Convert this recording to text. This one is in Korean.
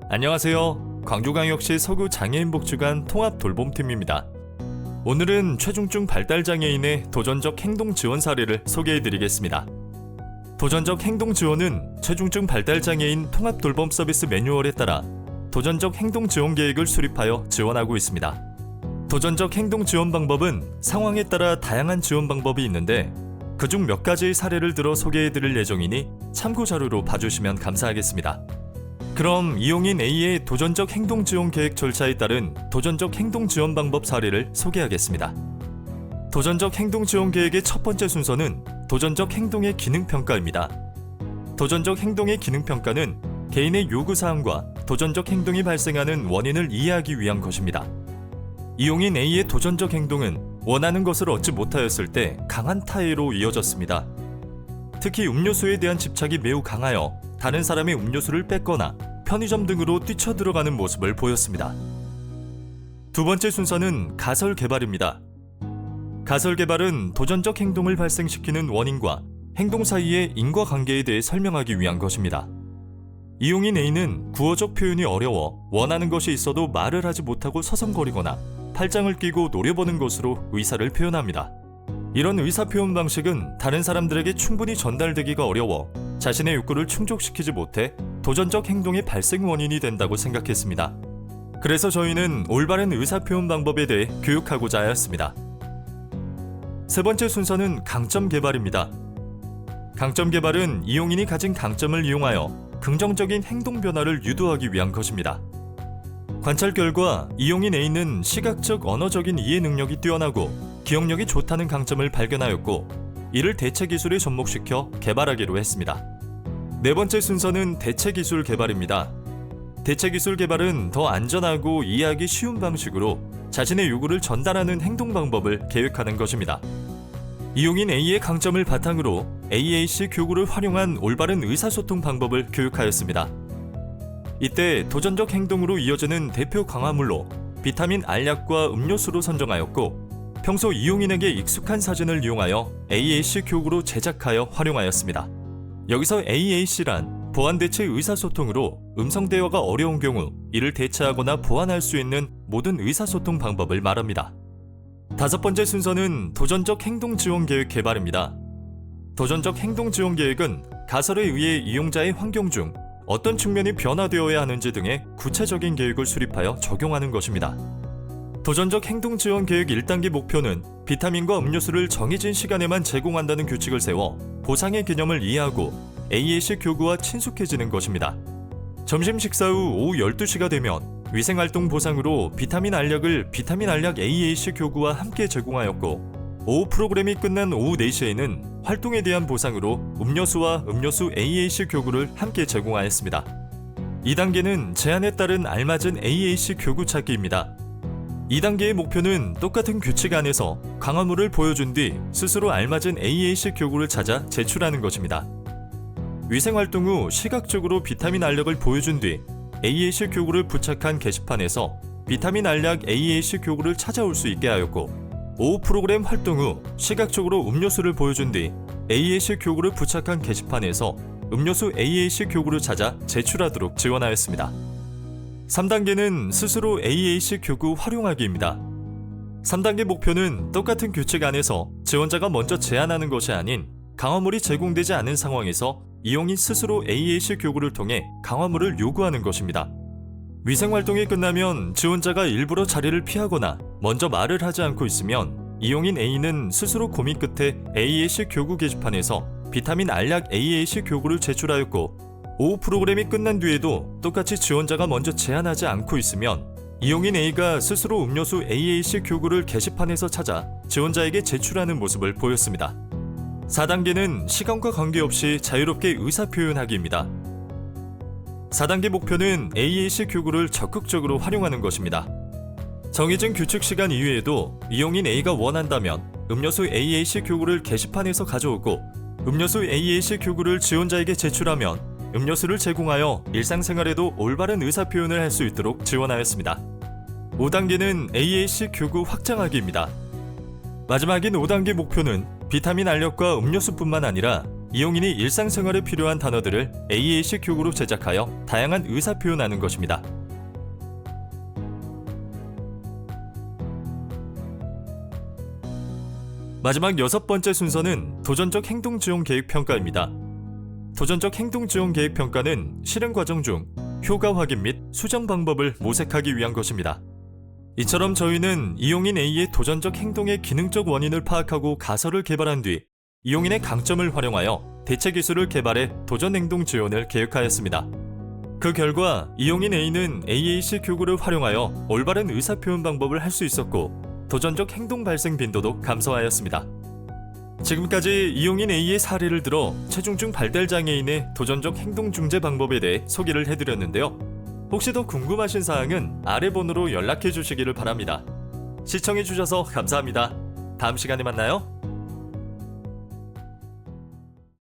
안녕하세요. 광주광역시 서구장애인복지관 통합돌봄팀입니다. 오늘은 최중증 발달장애인의 도전적 행동 지원 사례를 소개해드리겠습니다. 도전적 행동 지원은 최중증 발달장애인 통합돌봄 서비스 매뉴얼에 따라 도전적 행동 지원 계획을 수립하여 지원하고 있습니다. 도전적 행동 지원 방법은 상황에 따라 다양한 지원 방법이 있는데 그중 몇 가지의 사례를 들어 소개해드릴 예정이니 참고 자료로 봐주시면 감사하겠습니다. 그럼 이용인 A의 도전적 행동 지원 계획 절차에 따른 도전적 행동 지원 방법 사례를 소개하겠습니다. 도전적 행동 지원 계획의 첫 번째 순서는 도전적 행동의 기능 평가입니다. 도전적 행동의 기능 평가는 개인의 요구 사항과 도전적 행동이 발생하는 원인을 이해하기 위한 것입니다. 이용인 A의 도전적 행동은 원하는 것을 얻지 못하였을 때 강한 타해로 이어졌습니다. 특히 음료수에 대한 집착이 매우 강하여 다른 사람의 음료수를 뺏거나 편의점 등으로 뛰쳐들어가는 모습을 보였습니다. 두 번째 순서는 가설 개발입니다. 가설 개발은 도전적 행동을 발생시키는 원인과 행동 사이의 인과관계에 대해 설명하기 위한 것입니다. 이용인 A는 구어적 표현이 어려워 원하는 것이 있어도 말을 하지 못하고 서성거리거나 팔짱을 끼고 노려보는 것으로 의사를 표현합니다. 이런 의사 표현 방식은 다른 사람들에게 충분히 전달되기가 어려워 자신의 욕구를 충족시키지 못해 도전적 행동의 발생 원인이 된다고 생각했습니다. 그래서 저희는 올바른 의사 표현 방법에 대해 교육하고자 하였습니다. 세 번째 순서는 강점 개발입니다. 강점 개발은 이용인이 가진 강점을 이용하여 긍정적인 행동 변화를 유도하기 위한 것입니다. 관찰 결과 이용인 A는 시각적 언어적인 이해 능력이 뛰어나고 기억력이 좋다는 강점을 발견하였고 이를 대체 기술에 접목시켜 개발하기로 했습니다. 네 번째 순서는 대체 기술 개발입니다. 대체 기술 개발은 더 안전하고 이해하기 쉬운 방식으로 자신의 요구를 전달하는 행동 방법을 계획하는 것입니다. 이용인 A의 강점을 바탕으로 AAC 교구를 활용한 올바른 의사소통 방법을 교육하였습니다. 이때 도전적 행동으로 이어지는 대표 강화물로 비타민 알약과 음료수로 선정하였고 평소 이용인에게 익숙한 사진을 이용하여 AAC 교구로 제작하여 활용하였습니다. 여기서 AAC란 보완대체 의사소통으로 음성대화가 어려운 경우 이를 대체하거나 보완할 수 있는 모든 의사소통 방법을 말합니다. 다섯 번째 순서는 도전적 행동 지원 계획 개발입니다. 도전적 행동 지원 계획은 가설에 의해 이용자의 환경 중 어떤 측면이 변화되어야 하는지 등의 구체적인 계획을 수립하여 적용하는 것입니다. 도전적 행동 지원 계획 1단계 목표는 비타민과 음료수를 정해진 시간에만 제공한다는 규칙을 세워 보상의 개념을 이해하고 AAC 교구와 친숙해지는 것입니다. 점심 식사 후 오후 12시가 되면 위생활동 보상으로 비타민 알약을 비타민 알약 AAC 교구와 함께 제공하였고 오후 프로그램이 끝난 오후 4시에는 활동에 대한 보상으로 음료수와 음료수 AAC 교구를 함께 제공하였습니다. 2단계는 제안에 따른 알맞은 AAC 교구 찾기입니다. 2단계의 목표는 똑같은 규칙 안에서 강화물을 보여준 뒤 스스로 알맞은 AAC 교구를 찾아 제출하는 것입니다. 위생활동 후 시각적으로 비타민 알약을 보여준 뒤 AAC 교구를 부착한 게시판에서 비타민 알약 AAC 교구를 찾아올 수 있게 하였고 오후 프로그램 활동 후 시각적으로 음료수를 보여준 뒤 AAC 교구를 부착한 게시판에서 음료수 AAC 교구를 찾아 제출하도록 지원하였습니다. 3단계는 스스로 AAC 교구 활용하기입니다. 3단계 목표는 똑같은 규칙 안에서 지원자가 먼저 제안하는 것이 아닌 강화물이 제공되지 않은 상황에서 이용인 스스로 AAC 교구를 통해 강화물을 요구하는 것입니다. 위생활동이 끝나면 지원자가 일부러 자리를 피하거나 먼저 말을 하지 않고 있으면 이용인 A는 스스로 고민 끝에 AAC 교구 게시판에서 비타민 알약 AAC 교구를 제출하였고 오후 프로그램이 끝난 뒤에도 똑같이 지원자가 먼저 제안하지 않고 있으면 이용인 A가 스스로 음료수 AAC 교구를 게시판에서 찾아 지원자에게 제출하는 모습을 보였습니다. 4단계는 시간과 관계없이 자유롭게 의사표현하기입니다. 4단계 목표는 AAC 교구를 적극적으로 활용하는 것입니다. 정해진 규칙 시간 이외에도 이용인 A가 원한다면 음료수 AAC 교구를 게시판에서 가져오고 음료수 AAC 교구를 지원자에게 제출하면 음료수를 제공하여 일상생활에도 올바른 의사표현을 할 수 있도록 지원하였습니다. 5단계는 AAC 교구 확장하기입니다. 마지막인 5단계 목표는 비타민 알약과 음료수뿐만 아니라 이용인이 일상생활에 필요한 단어들을 AAC 교구로 제작하여 다양한 의사 표현하는 것입니다. 마지막 6번째 순서는 도전적 행동 지원 계획 평가입니다. 도전적 행동 지원 계획 평가는 실행 과정 중 효과 확인 및 수정 방법을 모색하기 위한 것입니다. 이처럼 저희는 이용인 A의 도전적 행동의 기능적 원인을 파악하고 가설을 개발한 뒤 이용인의 강점을 활용하여 대체 기술을 개발해 도전 행동 지원을 계획하였습니다. 그 결과 이용인 A는 AAC 교구를 활용하여 올바른 의사표현 방법을 할 수 있었고 도전적 행동 발생 빈도도 감소하였습니다. 지금까지 이용인 A의 사례를 들어 체중증 발달 장애인의 도전적 행동 중재 방법에 대해 소개를 해드렸는데요. 혹시 더 궁금하신 사항은 아래 번호로 연락해 주시기를 바랍니다. 시청해 주셔서 감사합니다. 다음 시간에 만나요.